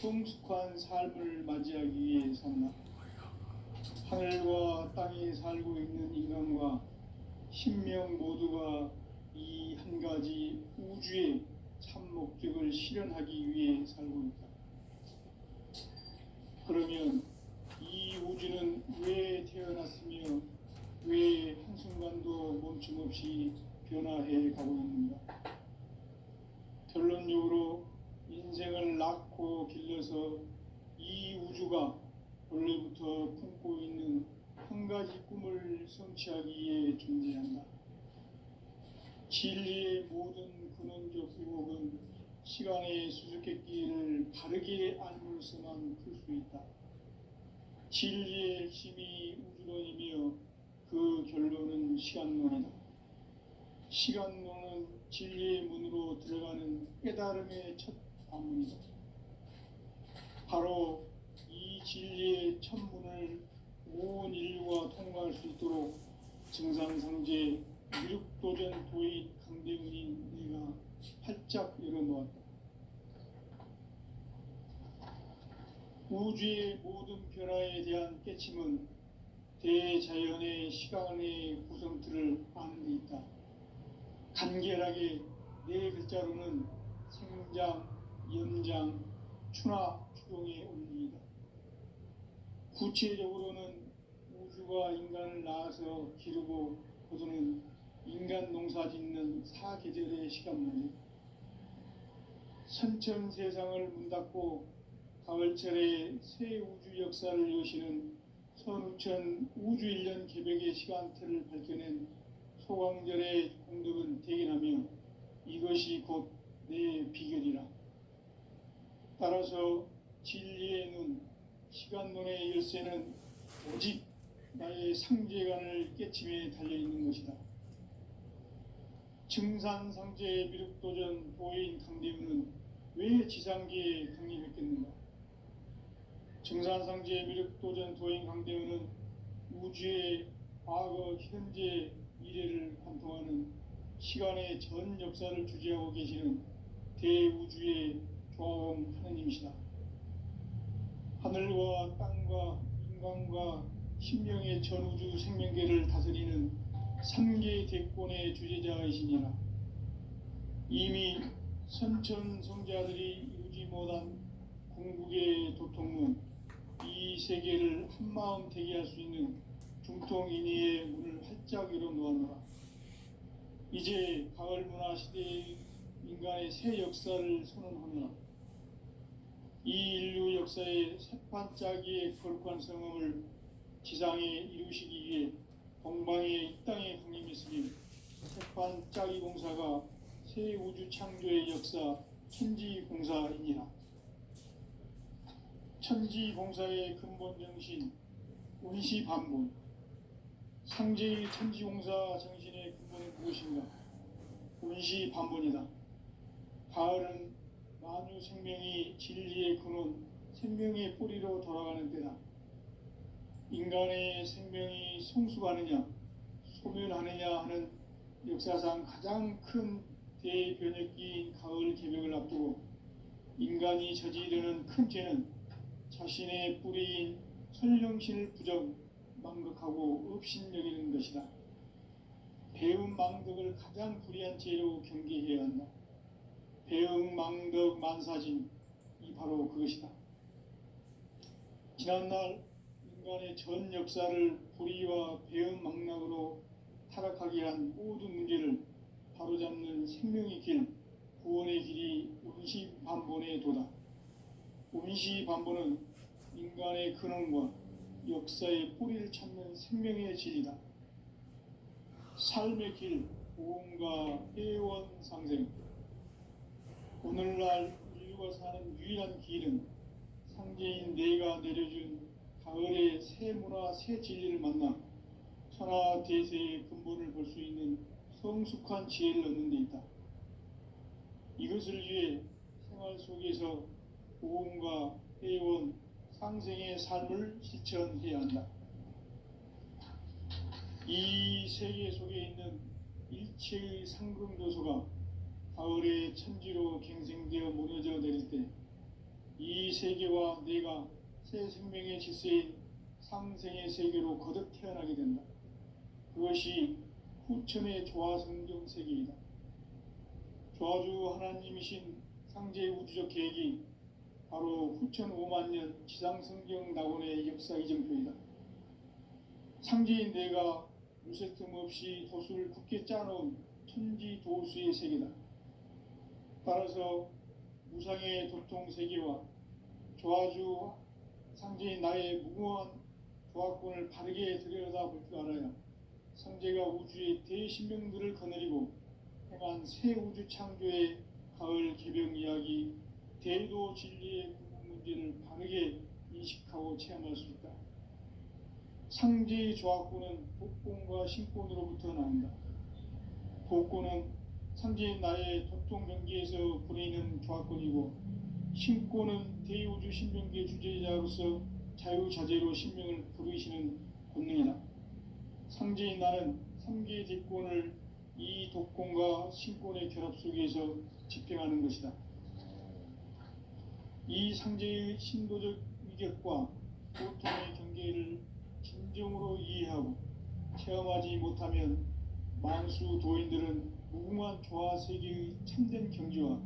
성숙한 삶을 맞이하기 위해 산다. 하늘과 땅에 살고 있는 인간과 신명 모두가 이 한 가지 우주의 참 목적을 실현하기 위해 살고 있다. 그러면 이 우주는 왜 태어났으며 왜 한순간도 멈춤 없이 변화해 가고 있는가? 결론적으로 인생을 낳고 길러서 이 우주가 원래부터 품고 있는 한 가지 꿈을 성취하기 위해 존재한다. 진리의 모든 근원적 의혹은 시간의 수수께끼를 바르게 알므로서만 풀 수 있다. 진리의 핵심이 우주론이며 그 결론은 시간론이다. 시간론은 진리의 문으로 들어가는 깨달음의 첫 관문이다. 바로 이 진리의 첫 문을 온 인류가 통과할 수 있도록 증상상제 미륵도전 도인 강대훈인 내가 활짝 열어놓았다. 우주의 모든 변화에 대한 깨침은 대자연의 시간의 구성틀을 아는 데 있다. 간결하게 네 글자로는 생장, 연장, 추나 추동의 원리이다. 구체적으로는 우주가 인간을 낳아서 기르고 거두는 인간 농사 짓는 사계절의 시간문제, 선천 세상을 문 닫고 가을철에 새 우주 역사를 여시는 선우천 우주 1년 개벽의 시간틀을 밝혀낸 소강절의 공덕은 대견하며 이것이 곧 내 비결이라. 따라서 진리의 눈, 시간론의 열쇠는 오직 나의 상제관을 깨침에 달려있는 것이다. 증산상제의 미륵도전 도인 강대훈은 왜 지상계에 강림했겠는가? 증산상제의 미륵도전 도인 강대훈은 우주의 과거, 현재, 미래를 관통하는 시간의 전 역사를 주재하고 계시는 대우주의 조화원 하느님이시다. 하늘과 땅과 인간과 신명의 전우주 생명계를 다스리는 3개 대권의 주제자이시니라. 이미 선천성자들이 이루지 못한 궁극의 도통문, 이 세계를 한마음 되게 할 수 있는 중통인의의 문을 활짝 열어놓았노라. 이제 가을 문화 시대의 인간의 새 역사를 선언하노라. 이 인류 역사의 새판짜기의 거룩한 성음을 지상에 이루시기 위해 동방의 이 땅에 강림했으니 새판짜기 공사가 새 우주 창조의 역사 천지공사이니라. 천지공사의 근본 정신 운시반본, 상제의 천지공사 정신의 근본은 무엇인가? 운시반본이다. 가을은 만유 생명이 진리의 근원, 생명의 뿌리로 돌아가는 때다. 인간의 생명이 성숙하느냐, 소멸하느냐 하는 역사상 가장 큰 대변혁기인 가을 개벽을 앞두고 인간이 저지르는 큰 죄는 자신의 뿌리인 설령신을 부정, 망극하고 업신여기는 것이다. 배움 망덕을 가장 불의한 죄로 경계해야 한다. 배움 망덕 만사진, 이 바로 그것이다. 지난날 인간의 전 역사를 불의와 배움 망락으로 타락하게 한 모든 문제를 바로잡는 생명의 길, 구원의 길이 운시반본의 도다. 운시반본은 인간의 근원과 역사의 뿌리를 찾는 생명의 진리다. 삶의 길, 보험과 애원상생. 오늘날 인류가 사는 유일한 길은 상제인 내가 내려준 가을의 새 문화, 새 진리를 만나 천하대세의 근본을 볼 수 있는 성숙한 지혜를 얻는 데 있다. 이것을 위해 생활 속에서 보험과 애원, 상생의 삶을 실천해야 한다. 이 세계 속에 있는 일체의 상금도소가 가을의 천지로 갱생되어 무너져 내릴 때 이 세계와 내가 새 생명의 질서인 상생의 세계로 거듭 태어나게 된다. 그것이 후천의 조화성경 세계이다. 조화주 하나님이신 상제의 우주적 계획이 바로 후천 5만 년 지상성경 낙원의 역사 이정표이다. 상제인 내가 무색 틈 없이 도수를 굳게 짜놓은 천지 도수의 세계다. 따라서 무상의 도통 세계와 조화주 상제인 나의 무궁한 조화권을 바르게 들여다볼 줄 알아야 상제가 우주의 대신명들을 거느리고 행한 새 우주 창조의 가을 개병 이야기, 대도 진리의 궁극 문제를 바르게 인식하고 체험할 수 있다. 상제의 조화권은 복권과 신권으로부터 나온다. 복권은 상제인 나의 도통 경계에서 부리는 조화권이고, 신권은 대우주 신명계 주제자로서 자유자재로 신명을 부르시는 본능이다. 상제인 나는 3개의 대권을 이 독권과 신권의 결합 속에서 집행하는 것이다. 이 상제의 신도적 위격과 고통의 경계를 진정으로 이해하고 체험하지 못하면 만수 도인들은 무궁한 조화 세계의 참된 경지와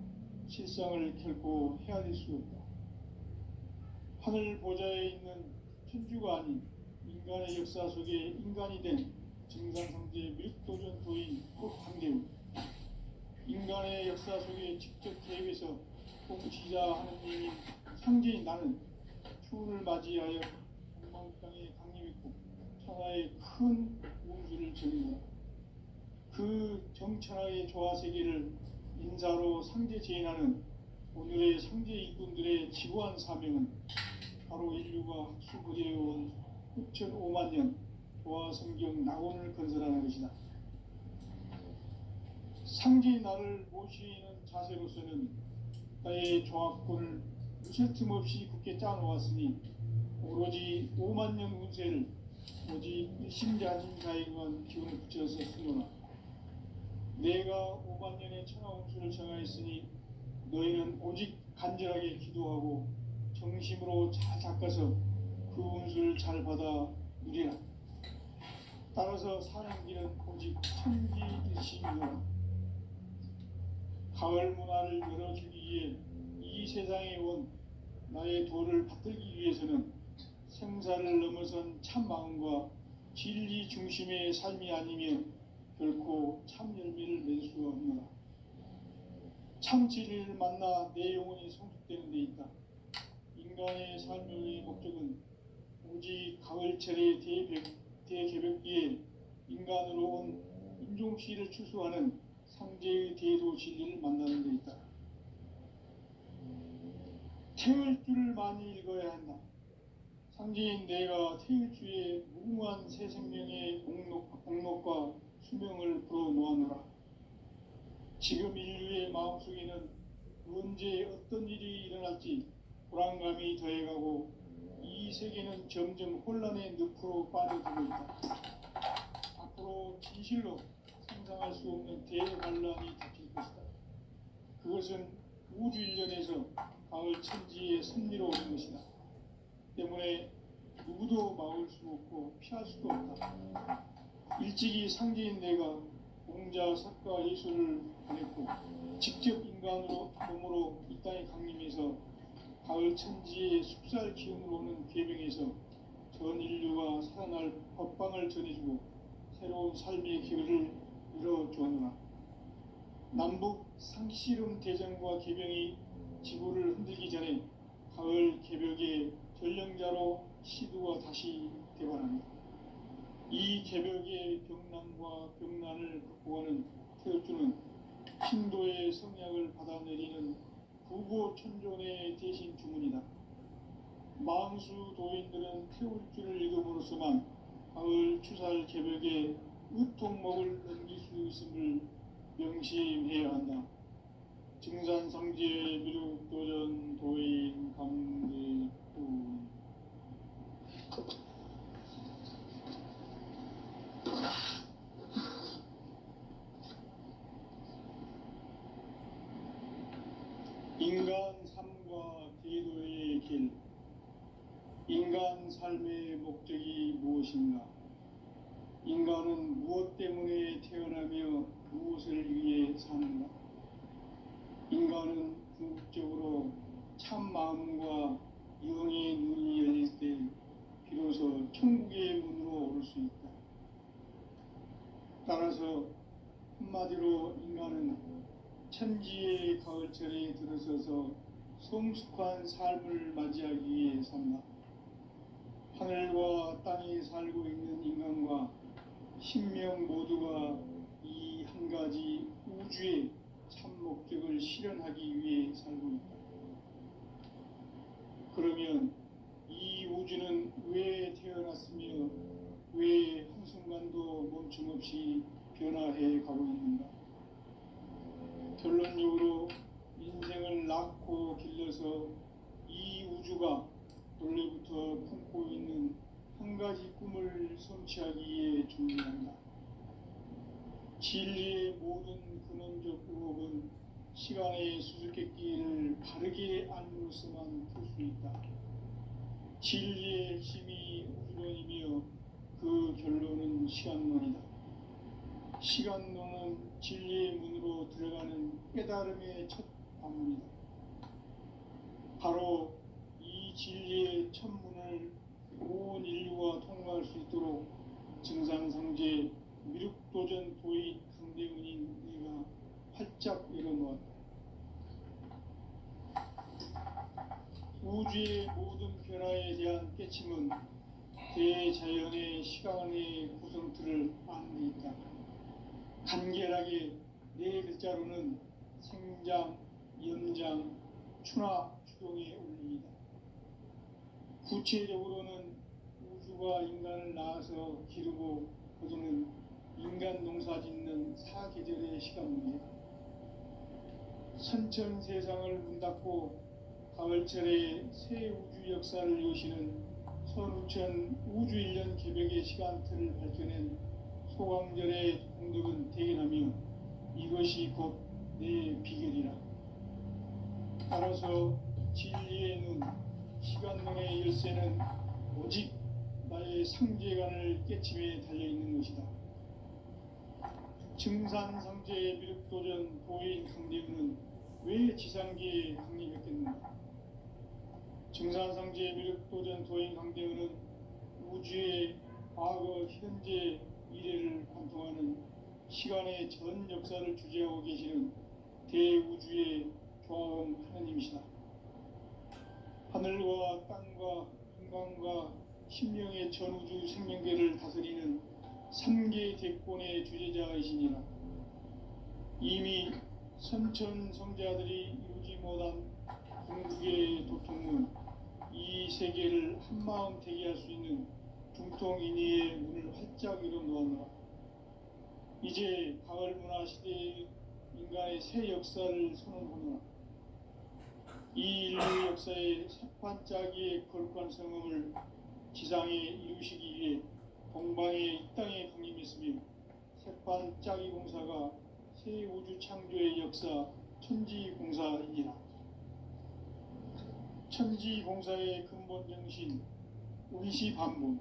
실상을 결코 헤아릴 수 없다. 하늘 보좌에 있는 천주가 아닌 인간의 역사 속에 인간이 된 증산상제 밀도전 도인 황대우, 인간의 역사 속에 직접 개입해서 통치자 하느님인 상제인 나는 추운을 맞이하여 한방 땅에 강림했고 천하의 큰 운수를 전했노라. 그 정천하의 조화 세계를 인사로 상제 제인하는 오늘의 상제 일꾼들의 지구한 사명은 바로 인류가 학수부대해온 후천 5만 년 조화 성경 낙원을 건설하는 것이다. 상제의 나를 모시는 자세로서는 나의 조합권을 무색 틈 없이 굳게 짜놓았으니 오로지 5만 년 운세를 오직 일심자진 자에게만 기운을 붙여서 쓰노라. 내가 5만 년의 천하 운수를 정하였으니 너희는 오직 간절하게 기도하고 정심으로 잘 닦아서 그 운수를 잘 받아 누리라. 따라서 사는 길은 오직 천지일심이라. 가을 문화를 열어주기 위해 이 세상에 온 나의 도를 받들기 위해서는 생사를 넘어선 참 마음과 진리 중심의 삶이 아니면 결코 참 열매를 맺을 수 없노라. 참 진리를 만나 내 영혼이 성숙되는 데 있다. 인간의 삶의 목적은 오직 가을철의 대개벽기에 인간으로 온 인종씨를 추수하는 상제의 대도 진리를 만나는 데 있다. 태울 줄을 많이 읽어야 한다. 상제인 내가 태울 주의 무궁한 새 생명의 공록과 수명을 불어놓아노라. 지금 인류의 마음속에는 언제 어떤 일이 일어날지 불안감이 더해가고 이 세계는 점점 혼란의 늪으로 빠져들고 있다. 앞으로 진실로 상상할 수 없는 대반란이 닥칠 것이다. 그것은 우주 일련에서 가을 천지의 섭리로 오는 것이다. 때문에 누구도 막을 수 없고 피할 수도 없다. 일찍이 상제인 내가 공자, 석가, 예수를 보냈고 직접 인간으로 몸으로 이 땅에 강림해서 가을 천지의 숲살 기운으로 오는 계명에서 전 인류가 살아날 법방을 전해주고 새로운 삶의 기회를 열어주었노라. 남북 상씨름 대전과 계병이 지구를 흔들기 전에 가을 개벽의 전령자로 시두가 다시 대관한다. 이 개벽의 병난과 병난을 극복하는 태울주는 신도의 성약을 받아내리는 부고천존의 대신 주문이다. 만수 도인들은 태울주를 읽음으로써만 가을 추살 개벽의 의통목을 넘길 수 있음을 명심해야 한다. 증산상제 미륵도전 도인 강대훈. 인간 삶과 제도의 인간 삶의 목적이 무엇인가? 인간은 무엇 때문에 태어나며 무엇을 위해 사는가? 인간은 궁극적으로 참 마음과 영의 눈이 열릴 때 비로소 천국의 문으로 오를 수 있다. 따라서 한마디로 인간은 천지의 가을철에 들어서서 성숙한 삶을 맞이하기 위해 산다. 하늘과 땅에 살고 있는 인간과 신명 모두가 이 한 가지 우주의 참 목적을 실현하기 위해 살고 있다. 그러면 이 우주는 왜 태어났으며 왜 한순간도 멈춤없이 변화해 가고 있는가? 결론적으로 인생을 낳고 길러서 이 우주가 원래부터 품고 있는 한 가지 꿈을 성취하기 위해 준비한다. 진리의 모든 근원적 의혹은 시간의 수수께끼를 바르게 알므로서만 풀 수 있다. 진리의 핵심이 우주론이며 그 결론은 시간론이다. 시간론은 진리의 문으로 들어가는 깨달음의 첫 방문이다. 바로 이 진리의 첫 문을 온 인류가 통과할 수 있도록 증산상제 미륵도전 도의 강대문인 내가 활짝 열어놓았다. 우주의 모든 변화에 대한 깨침은 대자연의 시간의 구성틀을 아는 데 있다. 간결하게 네 글자로는 생장, 염장, 추나 추동에 올립니다. 구체적으로는 우주가 인간을 낳아서 기르고 거두는 인간 농사 짓는 사계절의 시간입니다. 선천 세상을 문 닫고 가을철에 새 우주 역사를 여시는 선우천 우주일년 개벽의 시간틀을 밝혀낸 소강절의 공덕은 대견하며 이것이 곧 내 비결이라. 따라서 진리의 눈, 시간론의 열쇠는 오직 나의 상제관을 깨침에 달려있는 것이다. 증산상제의 미륵도전 도인 강대우는 왜 지상계에 강림했겠는가? 증산상제의 미륵도전 도인 강대우는 우주의 과거, 현재, 미래를 관통하는 시간의 전 역사를 주재하고 계시는 대우주의 조화원 하나님이시다. 하늘과 땅과 인간과 신명의 전우주 생명계를 다스리는 3개 대권의 주제자이시니라. 이미 선천 성자들이 이루지 못한 궁극의 도통문, 이 세계를 한마음 대기할 수 있는 중통인의의 문을 활짝 열어놓았노라. 이제 가을 문화 시대의 인간의 새 역사를 선언하노라. 이 인류 역사의 새반짝이의 거룩한 성음을 지상에 이루시기 위해 동방의 이 땅에 강림했으며 새반짝이 공사가 새 우주 창조의 역사 천지공사이니라. 천지공사의 근본 정신 운시반본.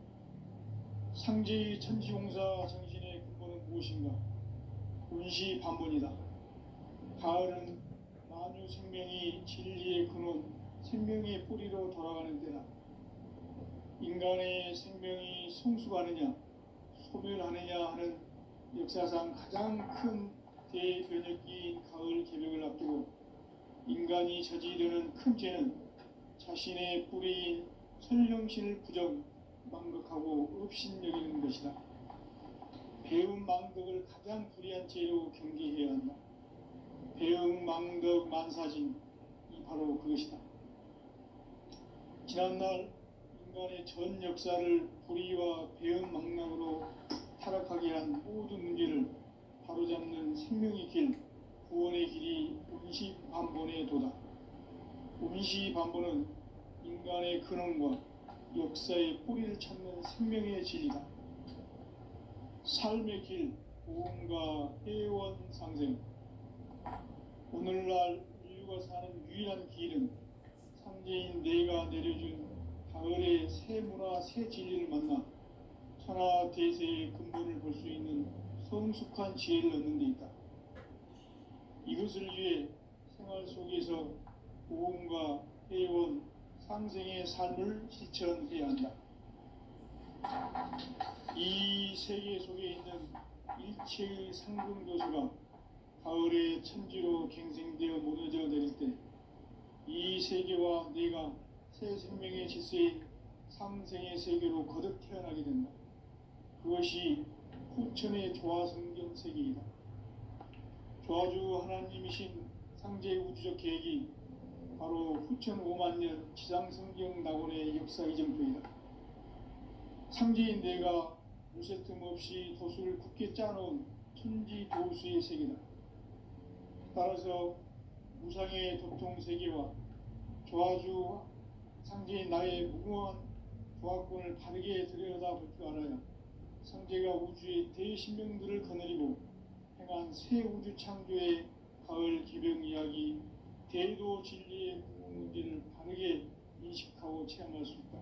상제의 천지공사 정신의 근본은 무엇인가? 운시반본이다. 가을은 만유 생명이 진리의 근원, 생명의 뿌리로 돌아가는 때다. 인간의 생명이 성숙하느냐, 소멸하느냐 하는 역사상 가장 큰 대변혁기인 가을 개벽을 앞두고 인간이 저지르는 큰 죄는 자신의 뿌리인 선령신을 부정, 망극하고 업신여기는 것이다. 배움 망덕을 가장 불의한 죄로 경계해야 한다. 배움 망덕 만사진, 이 바로 그것이다. 지난날 인간의 전 역사를 불의와 배움 망락으로 타락하게 한 모든 문제를 바로잡는 생명의 길, 구원의 길이 운시반본의 도다. 운시반본은 인간의 근원과 역사의 뿌리를 찾는 생명의 진리다. 삶의 길, 보험과 해원상생. 오늘날 인류가 사는 유일한 길은 상제인 내가 내려준 가을의 새 문화 새 진리를 만나 천하 대세의 근본을 볼 수 있는 성숙한 지혜를 얻는 데 있다. 이것을 위해 생활 속에서 보험과 회원, 상생의 삶을 실천해야 한다. 이 세계 속에 있는 일체의 상승교수가 가을의 천지로 갱생되어 무너져 내릴 때 이 세계와 내가 새 생명의 질서의 상생의 세계로 거듭 태어나게 된다. 그것이 후천의 조화성경 세계이다. 조화주 하나님이신 상제 우주적 계획이 바로 후천 5만 년 지상성경 낙원의 역사 이정표이다. 상제인 내가 무쇠 틈 없이 도수를 굳게 짜놓은 천지 도수의 세계다. 따라서 무상의 도통 세계와 조화주 상제인 나의 무궁한 조화권을 바르게 들여다볼 줄 알아야 상제가 우주의 대신명들을 거느리고 행한 새 우주 창조의 가을 기병 이야기, 대도 진리의 문제를 바르게 인식하고 체험할 수 있다.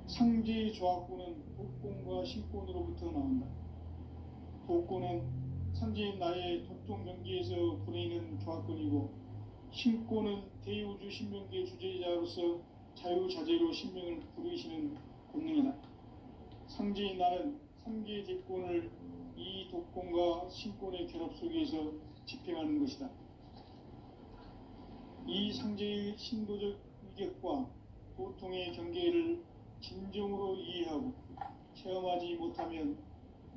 상제의 조화권은 독권과 신권으로부터 나온다. 독권은 상제인 나의 도통 경계에서 부리는 조화권이고, 신권은 대우주 신명계 주제자로서 자유자재로 신명을 부르시는 본능이다. 상제인 나는 3개의 대권을 이 독권과 신권의 결합 속에서 집행하는 것이다. 이 상제의 신도적 위격과 도통의 경계를 진정으로 이해하고 체험하지 못하면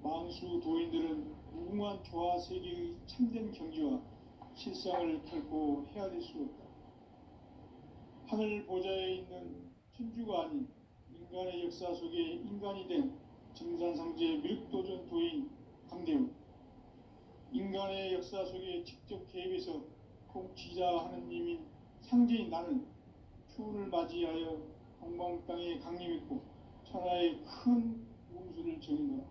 만수 도인들은 무궁한 조화 세계의 참된 경지와 실상을 결코 헤아릴 수 없다. 하늘 보좌에 있는 천주가 아닌 인간의 역사 속에 인간이 된 증산상제 밀도전 도인 강대우, 인간의 역사 속에 직접 개입해서 통치자 하느님인 상제인 나는 추운을 맞이하여 동방 땅에 강림했고 천하의 큰 우수를 정의노라.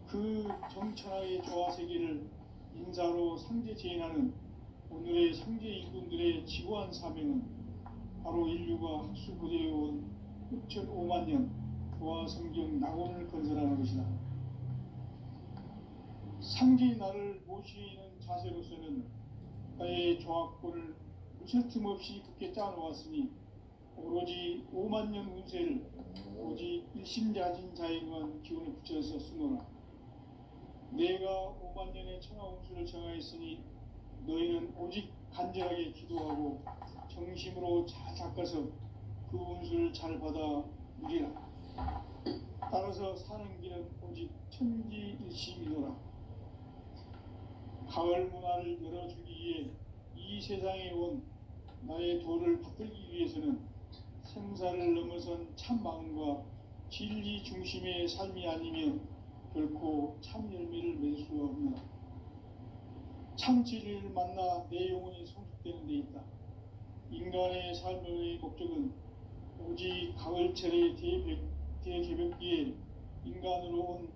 그 정천하의 조화 세계를 인사로 상제 재현하는 오늘의 상제 일꾼들의 지구한 사명은 바로 인류가 학수고대해온 6,5만 년 조화 성경 낙원을 건설하는 것이다. 상제의 나를 모시는 자세로서는 나의 조화권을 무슨 틈 없이 굳게 짜놓았으니 오로지 5만 년 운세를 오직 일심자진 자에만 기운을 붙여서 쓰노라. 내가 5만 년의 천하 운수를 정하였으니 너희는 오직 간절하게 기도하고 정심으로 잘 닦아서 그 운수를 잘 받아 누리라. 따라서 사는 길은 오직 천지일심이노라. 가을 문화를 열어주기 위해 이 세상에 온 나의 도를 받들기 위해서는 생사를 넘어선 참 마음과 진리 중심의 삶이 아니면 결코 참 열매를 맺을 수가 없노라. 참 진리를 만나 내 영혼이 성숙되는 데 있다. 인간의 삶의 목적은 오직 가을철의 대개벽기에 인간으로 온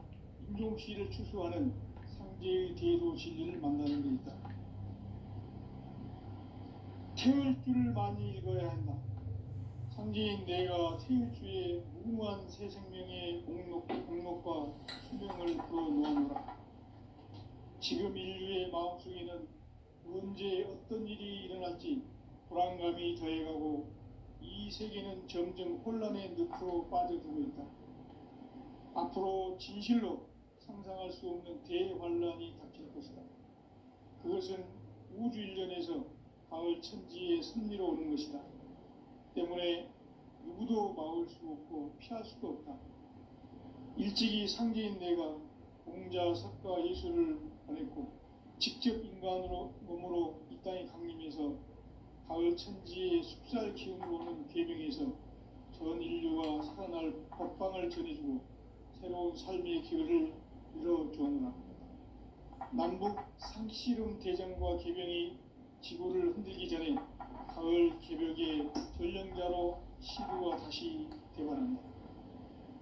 인종시를 추수하는 상제의 대도 진리를 만나는 데 있다. 태을주를 많이 읽어야 한다. 상제인 내가 태을주의 무궁한 새 생명의 목록과 수명을 풀어놓아노라. 지금 인류의 마음속에는 언제 어떤 일이 일어날지 불안감이 더해가고 이 세계는 점점 혼란의 늪으로 빠져들고 있다. 앞으로 진실로 상상할 수 없는 대환란이 닥칠 것이다. 그것은 우주 일련에서 가을 천지의 섭리로 오는 것이다. 때문에 누구도 막을 수 없고 피할 수도 없다. 일찍이 상제인 내가 공자, 석가, 예수를 보냈고 직접 인간으로 몸으로 이 땅에 강림해서 가을 천지의 숲살 기운으로 오는 계명에서 전 인류가 살아날 법방을 전해주고 새로운 삶의 기회를 열어주었노라. 남북 상씨름 대전과 계병이 지구를 흔들기 전에 가을 개벽의 전령자로 시루가 다시 되관한다.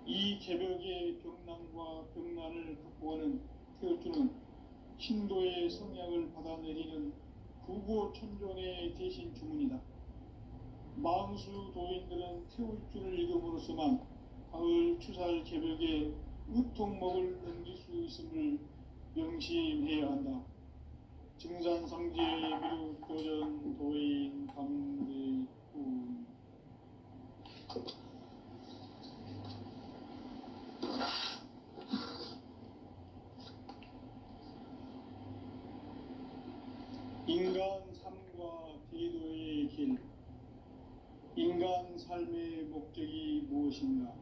이 개벽의 병난과 병난을 극복하는 태을주는 신도의 성향을 받아내리는 부고천존의 대신 주문이다. 만수 도인들은 태울 줄을 읽음으로써만 가을 추살 개벽에 으통목을 넘길 수 있음을 명심해야 한다. 증산상제 미륵도전 도인 감대군. 인간 삶과 대도의 길. 인간 삶의 목적이 무엇인가?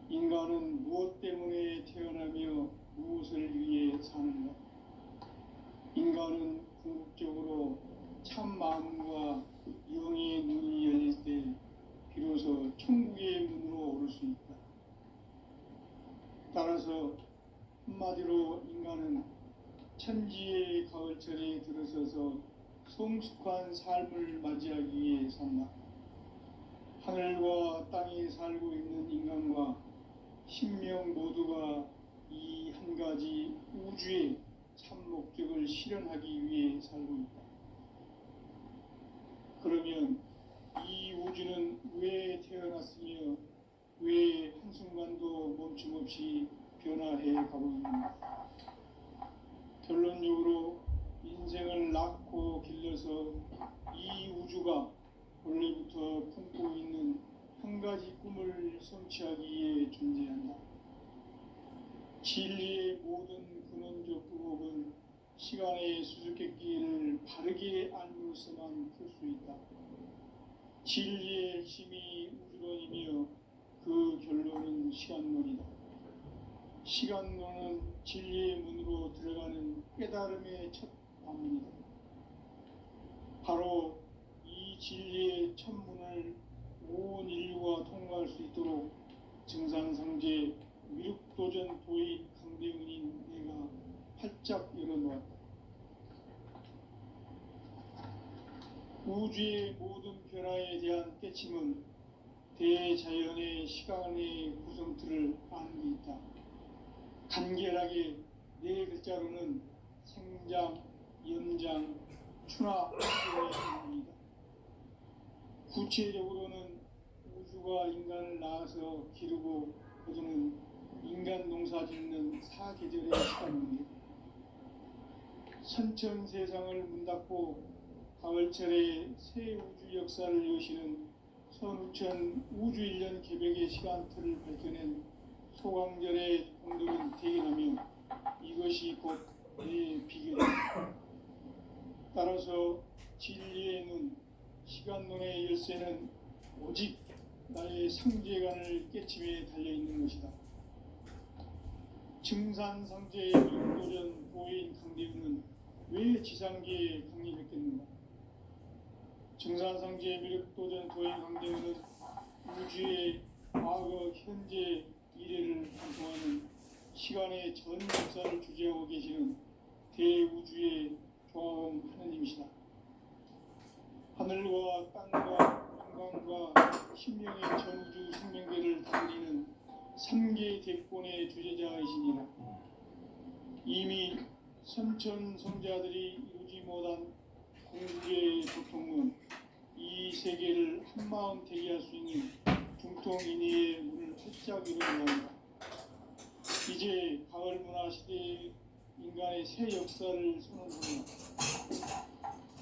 인간은 무엇 때문에 태어나며 무엇을 위해 사는가? 인간은 궁극적으로 참 마음과 영의 눈이 열릴 때 비로소 천국의 문으로 오를 수 있다. 따라서 한마디로 인간은 천지의 가을철에 들어서서 성숙한 삶을 맞이하기 위해 산다. 하늘과 땅에 살고 있는 인간과 신명 모두가 이 한 가지 우주의 참 목적을 실현하기 위해 살고 있다. 그러면 이 우주는 왜 태어났으며 왜 한순간도 멈춤없이 변화해 가고 있는가? 결론적으로 인생을 낳고 길러서 이 우주가 원래부터 품고 있는 한 가지 꿈을 성취하기 위해 존재한다. 진리의 모든 근원적 의혹은 시간의 수수께끼를 바르게 알므로서만 풀 수 있다. 진리의 핵심이 우주론이며 그 결론은 시간론이다. 시간론은 진리의 문으로 들어가는 깨달음의 첫 방문이다. 바로 이 진리의 첫 문을 온 인류가 통과할 수 있도록 증산상제 미륵도전 도인 강대훈인 내가 활짝 열어놓았다. 우주의 모든 변화에 대한 깨침은 대자연의 시간의 구성틀을 아는 데 있다. 간결하게 네 글자로는 생장, 연장, 추나 입니다. 구체적으로는 우주가 인간을 낳아서 기르고 거두는 인간 농사 짓는 사계절의 시간입니다. 선천 세상을 문 닫고 가을철에 새 우주 역사를 여시는 선우천 우주 1년 개벽의 시간틀을 밝혀낸 소강절의 공덕은 대견하며 이것이 곧 내 비결이다. 따라서 진리의 눈, 시간론의 열쇠는 오직 나의 상제관을 깨침에 달려있는 것이다. 증산상제의 미륵도전 도인 강대훈은 왜 지상계에 강림했겠는가? 증산상제의 미륵도전 도인 강대훈은 우주의 과거, 현재, 미래를 관통하는 시간의 전 역사를 주재하고 계시는 대우주의 조화원 하느님이시다. 하늘과 땅과 영광과 신명의 전우주 생명계를 다스리는 3개 대권의 주제자이시니라. 이미 선천 성자들이 이루지 못한 공국의 도통은 이 세계를 한마음 되게 할 수 있는 중통인의의 문을 활짝 열어놓는다. 이제 가을 문화 시대의 인간의 새 역사를 선언합니다.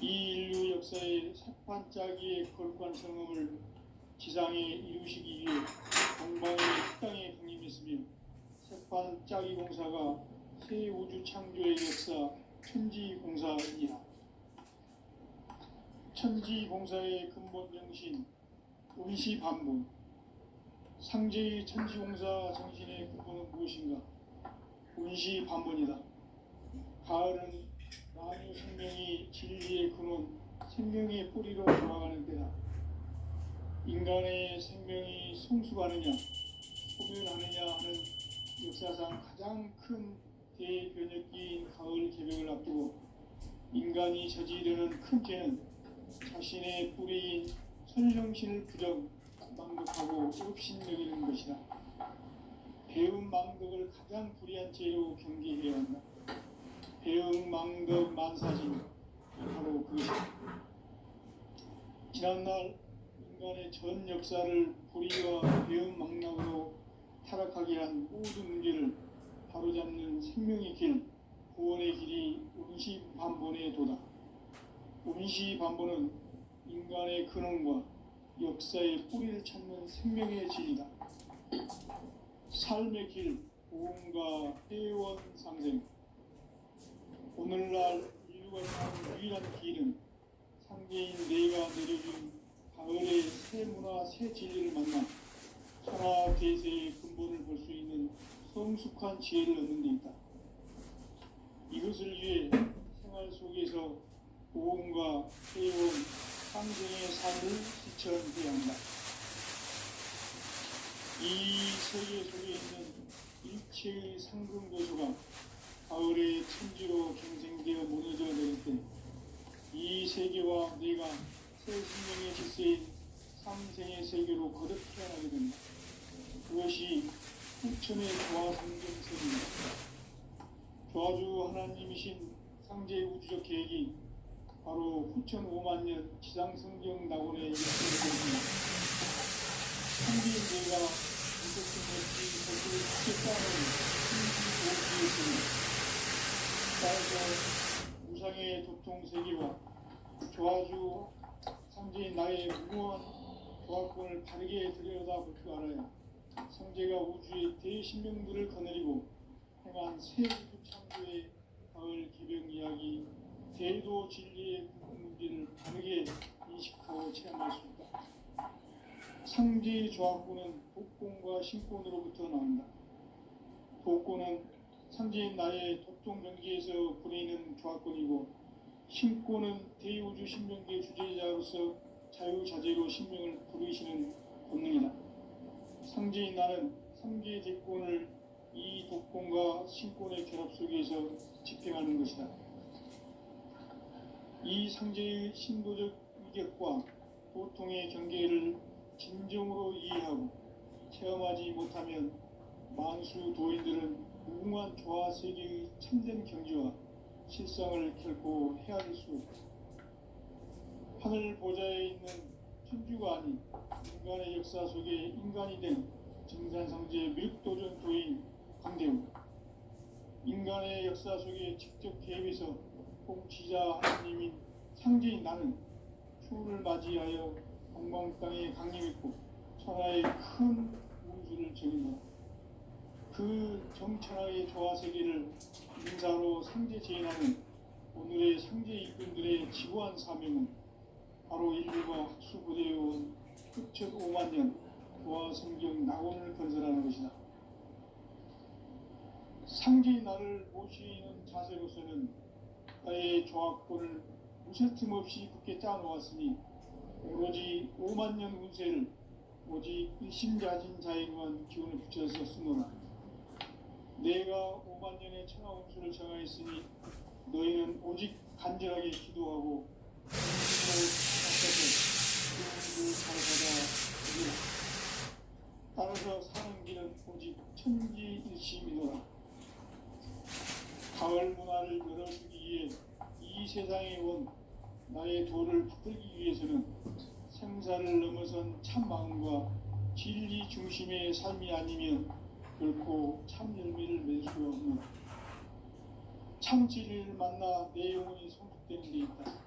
이 인류 역사의 새판짜기의 거룩한 성음을 지상에 이루시기 위해 동방의 땅에 강림했으며 새판짜기 공사가 새 우주 창조의 역사 천지공사이니라. 천지공사의 근본 정신 운시반문. 상제의 천지공사 정신의 근본은 무엇인가? 운시반문이다. 가을은 만유 생명이 진리의 근원, 생명의 뿌리로 돌아가는 때다. 인간의 생명이 성숙하느냐, 소멸하느냐 하는 역사상 가장 큰 대변혁기인 가을 개벽을 앞두고 인간이 저지르는 큰 죄는 자신의 뿌리인 선정신을 부정, 망덕하고 업신여기는 것이다. 배움 망덕을 가장 불의한 죄로 경계해야 한다. 배움 망덕 만사진, 바로 그것이다. 지난날 인간의 전 역사를 불의와 배은망락으로 타락하게 한 모든 문제를 바로잡는 생명의 길, 구원의 길이 운시반본에 도다. 운시반본은 인간의 근원과 역사의 뿌리를 찾는 생명의 진리다. 삶의 길, 보험과 회원 상생. 오늘날 인류가 가는 유일한 길은 상계인 내가 내려준 가을의 새 문화, 새 진리를 만나 천하 대세의 근본을 볼 수 있는 성숙한 지혜를 얻는 데 있다. 이것을 위해 생활 속에서 보험과 회원, 상생의 삶을 실천해야 한다. 이 세계 속에 있는 일체의 상근고소가 가을의 천지로 경생되어 무너져 내릴 때 이 세계와 내가 새 생명의 질서인 삼생의 세계로 거듭 태어나게 된다. 그것이 후천의 조화성경설입니다. 조화주 하나님이신 상제의 우주적 계획이 바로 후천 5만 년 지상성경 낙원의 일생을 보입니다. 상제인 내가 이것을 없이 것을 찾겠다는 신기오기였습니다. 따라서 우상의 도통세계와 조화주 상제인 나의 무모한 조화권을 바르게 들여다볼 줄 알아야 상제가 우주의 대신명들을 거느리고 행한 새 우주 창조의 가을 개병 이야기, 대도 진리의 문제를 바르게 인식하고 체험할 수 있다. 상제의 조화권은 독권과 신권으로부터 나온다. 독권은 상제인 나의 독종병기에서 부리는 조화권이고, 신권은 대우주 신명계 주제자로서 자유자재로 신명을 부르시는 권능이다. 상제인 나는 3개의 대권을 이 독권과 신권의 결합 속에서 집행하는 것이다. 이 상제의 신도적 위격과 도통의 경계를 진정으로 이해하고 체험하지 못하면 만수 도인들은 무궁한 조화 세계의 참된 경지와 실상을 결코 헤아릴 수 없다. 하늘 보좌에 있는 천주가 아닌 인간의 역사 속에 인간이 된 증산상제 밀도전 도인 강대우, 인간의 역사 속에 직접 개입해서 통치자 하나님인 상제인 나는 추후를 맞이하여 동방 땅에 강림했고 천하의 큰 우주를 정인다. 그 정천하의 조화세계를 인사로 상제 제인하는 오늘의 상제 이꾼들의 지구한 사명은 바로 인류가 학수고대해온 흑천 5만 년 조화성경 낙원을 건설하는 것이다. 상제의 나를 모시는 자세로서는 나의 조화권을 무쇠틈 없이 굳게 짜놓았으니 오로지 5만 년 운세를 오직 일심자진 자에게만 기운을 붙여서 쓰노라. 내가 5만 년의 천하 운수를 정하였으니 너희는 오직 간절하게 기도하고 진심으로 찾아서 그 운을 잘 받아 들이라. 따라서 사는 길은 오직 천지일심이노라. 가을 문화를 열어주기 위해 이 세상에 온 나의 도를 붙들기 위해서는 생사를 넘어선 참 마음과 진리 중심의 삶이 아니면 결코 참 열매를 맺을 수가 없노라. 참 진리를 만나 내 영혼이 성숙되는 데 있다.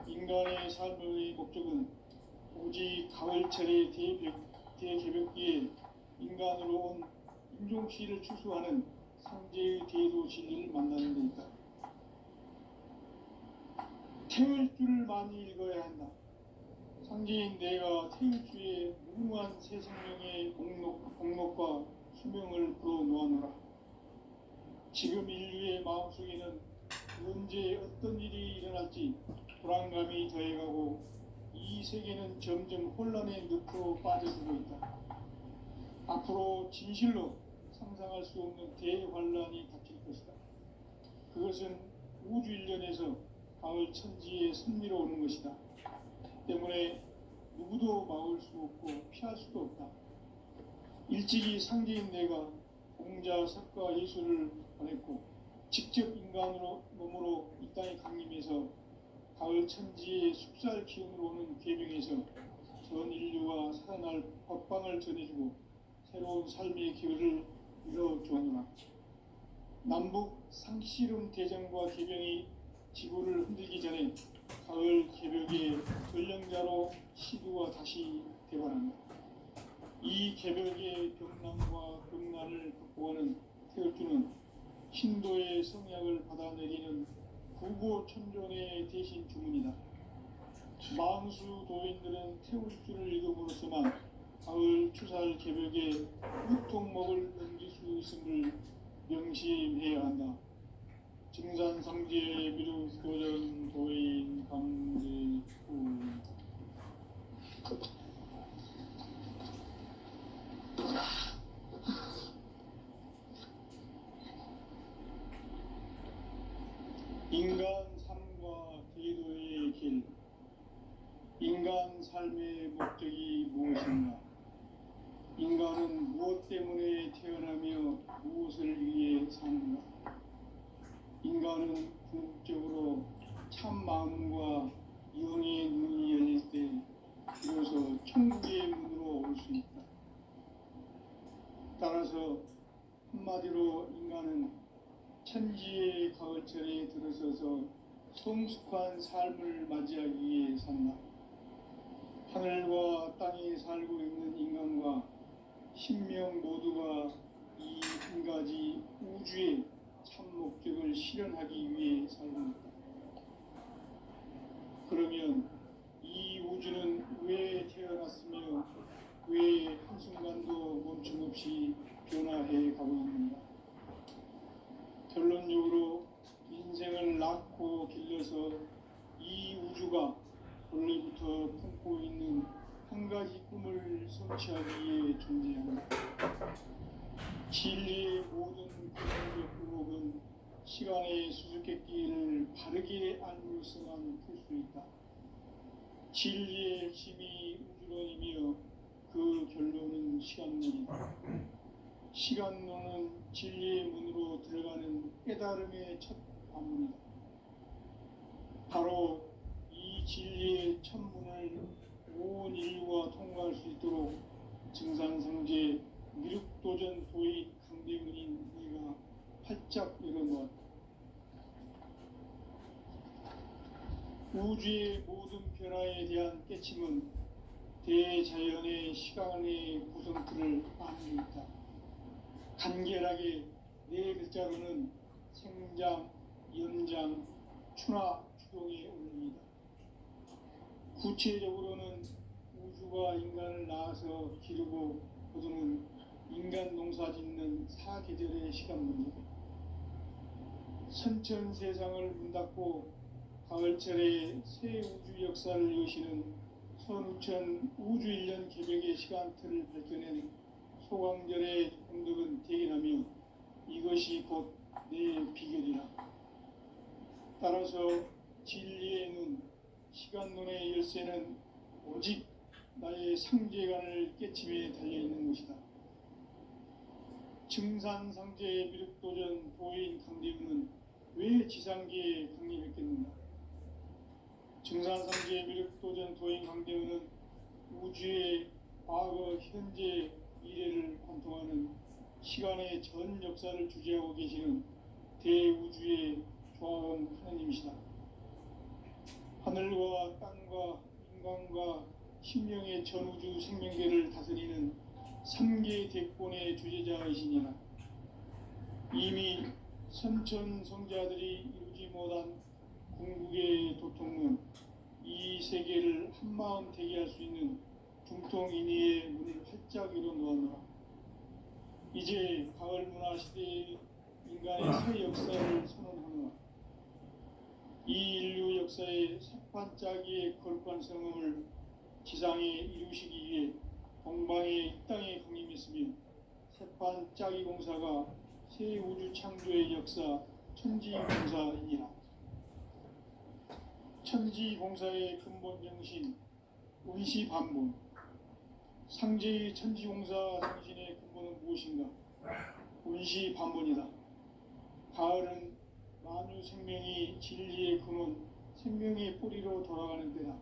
인간의 삶의 목적은 오직 가을철의 대개벽기에 인간으로 온 인종시를 추수하는 상제의 대도 진리를 만나는 데 있다. 태울 줄을 많이 읽어야 한다. 상제인 내가 태울 주의 무궁한 새 생명의 공록과 수명을 불어놓아노라. 지금 인류의 마음속에는 언제 어떤 일이 일어날지 불안감이 더해가고 이 세계는 점점 혼란의 늪으로 빠져들고 있다. 앞으로 진실로 상상할 수 없는 대환란이 닥칠 것이다. 그것은 우주 일련에서 가을 천지의 섭리로 오는 것이다. 때문에 누구도 막을 수 없고 피할 수도 없다. 일찍이 상제인 내가 공자, 석가, 예수를 보냈고 직접 인간으로 몸으로 이 땅에 강림해서 가을 천지의 숲살 기운으로 오는 계명에서 전 인류 태어날 법방을 전해주고 새로운 삶의 기회를 열어주었노라. 남북 상씨름 대전과 개병이 지구를 흔들기 전에 가을 개벽의 전령자로 시두가 다시 대발한다. 이 개벽의 병난과 병난을 극복하는 태극주는 신도의 성약을 받아내리는 구고천존의 대신 주문이다. 만수 도인들은 태울주를 읽음으로써만 가을 추살 개벽의 유통목을 넘길 수 있음을 명심해야 한다. 증산상제 미륵도전 도인 강제구 인간 삶과 기도의 길. 인간 삶의 목적이 무엇인가? 인간은 무엇 때문에 태어나며 무엇을 위해 사는가? 인간은 궁극적으로 참 마음과 영의 눈이 열릴 때 비로소 천국의 문으로 올 수 있다. 따라서 한마디로 인간은 천지의 가을철에 들어서서 성숙한 삶을 맞이하기 위해 산다. 하늘과 땅에 살고 있는 인간과 신명 모두가 이 한 가지 우주의 참 목적을 실현하기 위해 살고 있다. 그러면 이 우주는 왜 태어났으며 왜 한순간도 멈춤없이 변화해 가고 있는가? 결론적으로 인생을 낳고 길러서 이 우주가 원래부터 품고 있는 한 가지 꿈을 성취하기 위해 존재한다. 진리의 모든 근원적 의혹은 시간의 수수께끼를 바르게 알므로서만 풀 수 있다. 진리의 핵심이 우주론이며 그 결론은 시간론이다. 시간론은 진리의 문으로 들어가는 깨달음의 첫 관문이다. 바로 이 진리의 첫 문을 온 인류가 통과할 수 있도록 증산상제 미륵도전 도의 강대문인 네가 활짝 열어놓았다. 우주의 모든 변화에 대한 깨침은 대자연의 시간의 구성틀을 안고 있다. 간결하게 네 글자로는 생장, 연장, 추나 추동의 원리이다. 구체적으로는 우주가 인간을 낳아서 기르고 거두는 인간 농사 짓는 사계절의 시간 문제다. 선천 세상을 문닫고 가을철에 새 우주 역사를 여시는 선우천 우주 1년 개벽의 시간틀을 밝혀낸 소강절의 공덕은 대견하며 이것이 곧 내 비결이라. 따라서 진리의 눈, 시간론의 열쇠는 오직 나의 상제관을 깨침에 달려있는 것이다. 증산상제의 미륵도전 도인 강대우는 왜 지상계에 강림했겠는가? 증산상제의 미륵도전 도인 강대우는 우주의 과거, 현재, 미래를 관통하는 시간의 전 역사를 주재하고 계시는 대우주의 조화원 하나님이시다. 하늘과 땅과 인간과 신명의 전우주 생명계를 다스리는 3개 대권의 주제자이시니라. 이미 선천 성자들이 이루지 못한 궁극의 도통은 이 세계를 한마음 되게 할 수 있는 중통인의의 문을 활짝 열어놓았노라. 이제 가을 문화 시대의 인간의 새 역사를 선언하노라. 이 인류 역사의 새반짝이의 거룩한 성음을 지상에 이루시기 위해 동방의 이 땅에 강림했으며 새반짝이 공사가 새 우주 창조의 역사 천지공사이니라. 천지공사의 근본 정신 운시반본. 상제의 천지공사 정신의 근본은 무엇인가? 운시반본이다. 가을은 만유 생명이 진리의 근원, 생명의 뿌리로 돌아가는 때다.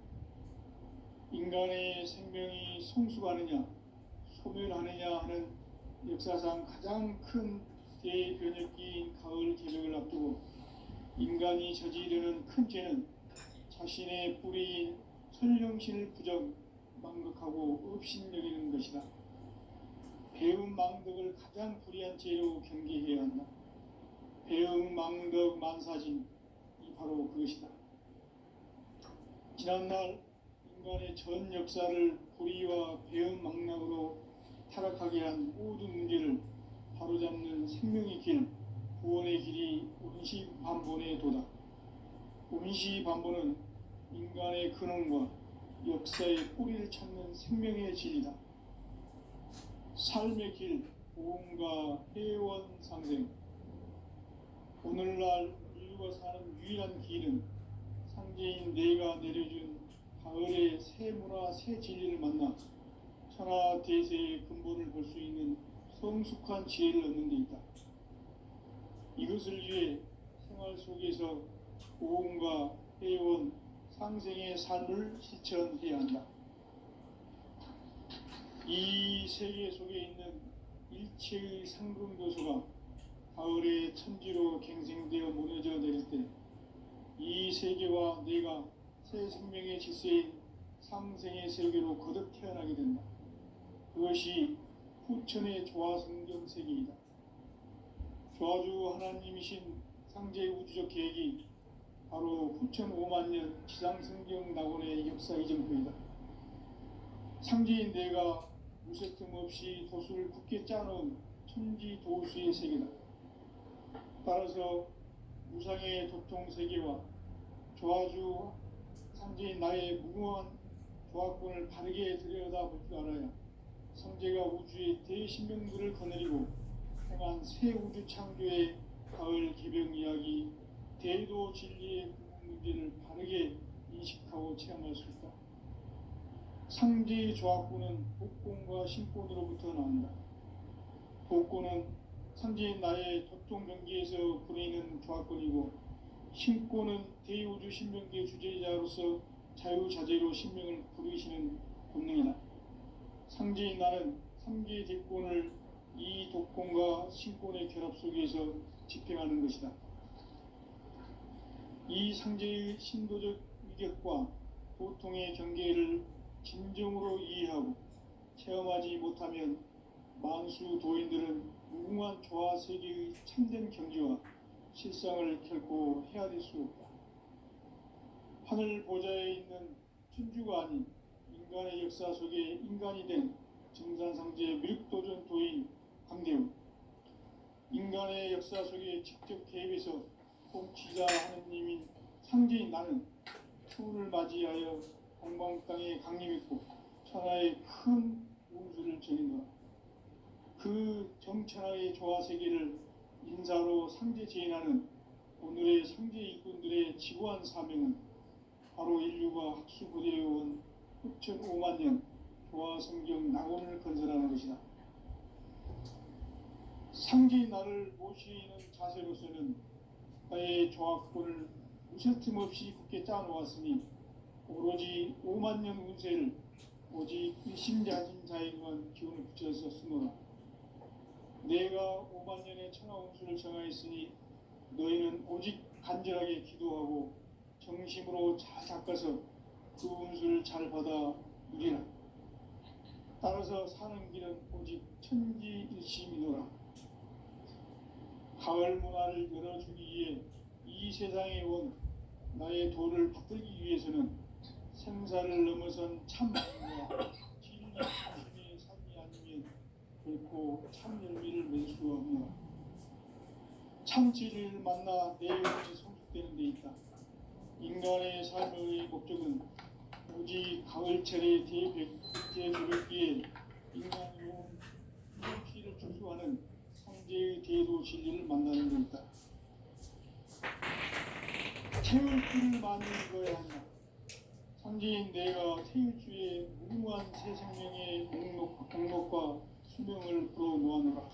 인간의 생명이 성숙하느냐 소멸하느냐 하는 역사상 가장 큰 대변혁기인 가을 개벽을 앞두고 인간이 저지르는 큰 죄는 자신의 뿌리인 선령신을 부정 망극하고 업신여기는 것이다. 배은망덕을 가장 불의한 죄로 경계해야 한다. 배은망덕 만사진이 바로 그것이다. 지난날 인간의 전 역사를 불의와 배은망락으로 타락하게 한 모든 문제를 바로잡는 생명의 길, 구원의 길이 운시반본의 도다. 운시반본은 인간의 근원과 역사의 뿌리를 찾는 생명의 진리다. 삶의 길, 보험과 회원 상생. 오늘날 인류가 사는 유일한 길은 상제인 내가 내려준 가을의 새 문화, 새 진리를 만나 천하 대세의 근본을 볼 수 있는 성숙한 지혜를 얻는 데 있다. 이것을 위해 생활 속에서 보험과 회원, 상생의 삶을 실천해야 한다. 이 세계 속에 있는 일체의 상금도서가 가을의 천지로 갱생되어 무너져 내릴 때 이 세계와 내가 새 생명의 질서인 상생의 세계로 거듭 태어나게 된다. 그것이 후천의 조화성경 세계이다. 조화주 하나님이신 상제 우주적 계획이 바로 후천 5만 년 지상성경 낙원의 역사 이전표이다. 상제인 내가 무쇠틈 없이 도수를 굳게 짜놓은 천지 도수의 세계다. 따라서 무상의 도통 세계와 조화주 상제인 나의 무궁한 조화권을 바르게 들여다볼 줄 알아야 상제가 우주의 대신명들을 거느리고 행한 새 우주 창조의 가을 개벽 이야기, 대도 진리의 구분 문제를 바르게 인식하고 체험할 수 있다. 상제의 조화권은 복권과 신권으로부터 나온다. 복권은 상제인 나의 도통 경계에서 부리는 조화권이고, 신권은 대우주 신명계 주제자로서 자유자재로 신명을 부르시는 본능이다. 상제인 나는 3개의 대권을 이 독권과 신권의 결합 속에서 집행하는 것이다. 이 상제의 신도적 위격과 도통의 경계를 진정으로 이해하고 체험하지 못하면 만수 도인들은 무궁한 조화 세계의 참된 경지와 실상을 결코 헤아릴 수 없다. 하늘 보좌에 있는 천주가 아닌 인간의 역사 속에 인간이 된 증산상제 밀도전 도인 강대훈, 인간의 역사 속에 직접 개입해서 통치자 하느님인 상제인 나는 추운을 맞이하여 동방 땅에 강림했고 천하의 큰 운수를 전인노라. 그 정천하의 조화 세계를 인사로 상제 제인하는 오늘의 상제 일꾼들의 지구한 사명은 바로 인류가 학수고대해온 후천 5만 년 조화 성경 낙원을 건설하는 것이다. 상제인 나를 모시는 자세로서는 나의 조화권을 무쇠틈 없이 굳게 짜놓았으니 오로지 5만 년 운세를 오직 일심자진 자에게만 기운을 붙여서 쓰노라. 내가 5만 년의 천하 운수를 정하였으니 너희는 오직 간절하게 기도하고 정심으로 잘 닦아서 그 운수를 잘 받아 누리라. 따라서 사는 길은 오직 천지일심이노라. 가을 문화를 열어주기 위해 이 세상에 온 나의 도를 붙들기 위해서는 생사를 넘어선 참마음과 진리 중심의 삶이 아니면 결코 참 열매를 맺을 수가 없노라. 참 진리를 만나 내 영혼이 성숙되는 데 있다. 인간의 삶의 목적은 오직 가을철의 대개벽기에 인간이 온 피를 추수하는 상제의 대도 진리를 만나는 데 있다. 태울 줄을 많이 읽어야 한다. 상제인 내가 태울주의 무궁한 새 생명의 목록과 수명을 불어놓아노라.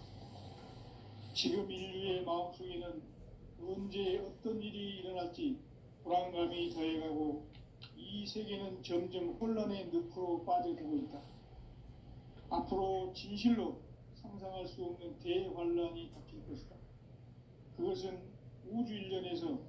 지금 인류의 마음속에는 언제 어떤 일이 일어날지 불안감이 더해가고 이 세계는 점점 혼란의 늪으로 빠져들고 있다. 앞으로 진실로 상상할 수 없는 대환란이 닥칠 것이다. 그것은 우주 일련에서